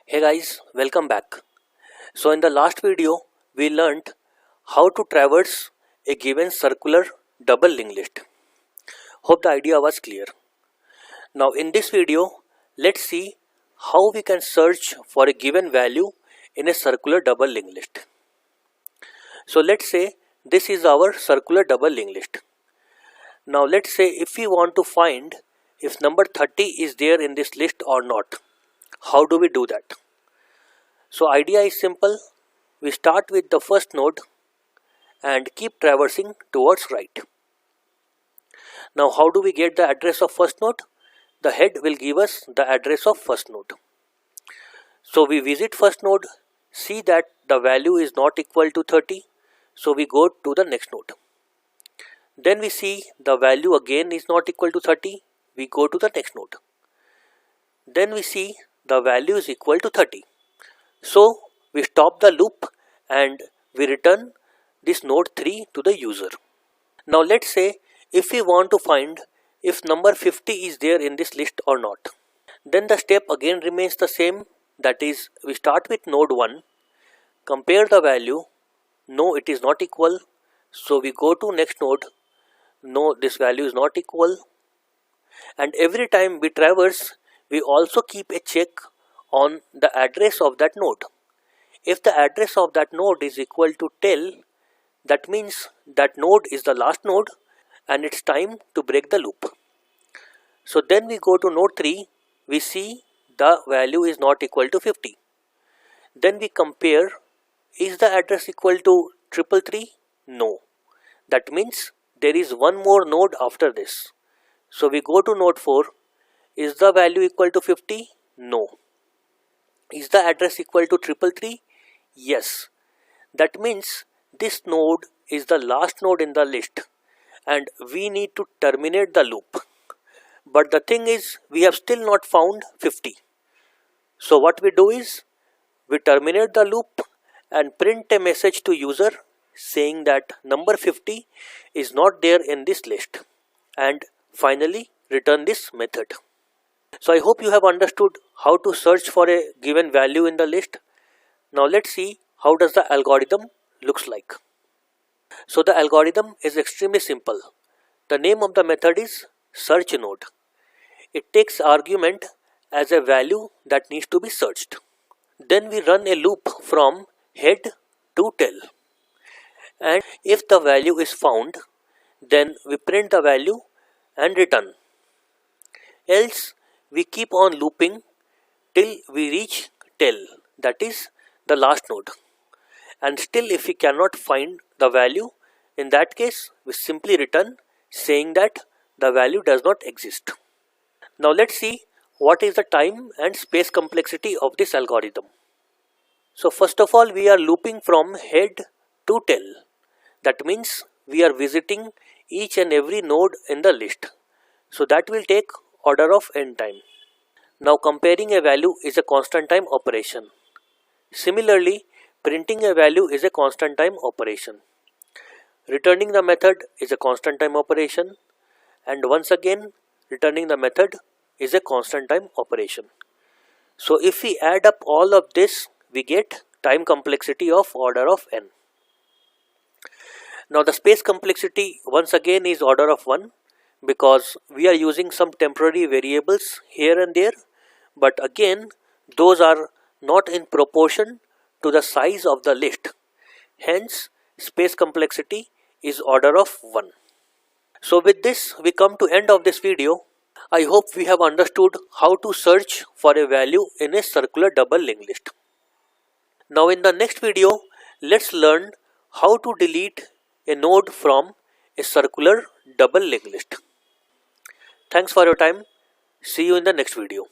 Hey guys, welcome back. So in the last video, we learnt how to traverse a given circular double linked list. Hope the idea was clear. Now in this video, let's see how we can search for a given value in a circular double linked list. So let's say this is our circular double linked list. Now let's say if we want to find if number 30 is there in this list or not. How do we do that? So idea is simple. We start with the first node and keep traversing towards right. Now how do we get the address of first node? The head will give us the address of first node. So we visit first node, see that the value is not equal to 30. So we go to the next node. Then we see the value again is not equal to 30. We go to the next node. Then we see the value is equal to 30. So we stop the loop and we return this node 3 to the user. Now let's say if we want to find if number 50 is there in this list or not. Then the step again remains the same, that is we start with node 1, compare the value, no it is not equal, so we go to next node, no this value is not equal, and every time we traverse we also keep a check on the address of that node. If the address of that node is equal to tell, that means that node is the last node and it's time to break the loop. So then we go to node 3, we see the value is not equal to 50. Then we compare, is the address equal to 333? No. That means there is one more node after this. So we go to node 4, is the value equal to 50? No. Is the address equal to 333? Yes. That means this node is the last node in the list and we need to terminate the loop. But the thing is, we have still not found 50. So what we do is, we terminate the loop and print a message to user saying that number 50 is not there in this list, and finally return this method. So I hope you have understood how to search for a given value in the list. Now let's see how does the algorithm looks like. So the algorithm is extremely simple. The name of the method is search node. It takes argument as a value that needs to be searched. Then we run a loop from head to tail. And if the value is found, then we print the value and return. Else we keep on looping till we reach tail, that is the last node. And still if we cannot find the value, in that case we simply return saying that the value does not exist. Now let's see what is the time and space complexity of this algorithm. So first of all we are looping from head to tail. That means we are visiting each and every node in the list. So that will take order of n time. Now comparing a value is a constant time operation. Similarly, printing a value is a constant time operation. Returning the method is a constant time operation, and once again returning the method is a constant time operation. So if we add up all of this, we get time complexity of order of n. Now the space complexity once again is order of 1, because we are using some temporary variables here and there, but again those are not in proportion to the size of the list. Hence space complexity is order of 1. So with this we come to end of this video. I hope we have understood how to search for a value in a circular double linked list. Now in the next video, let's learn how to delete a node from a circular double linked list. Thanks for your time. See you in the next video.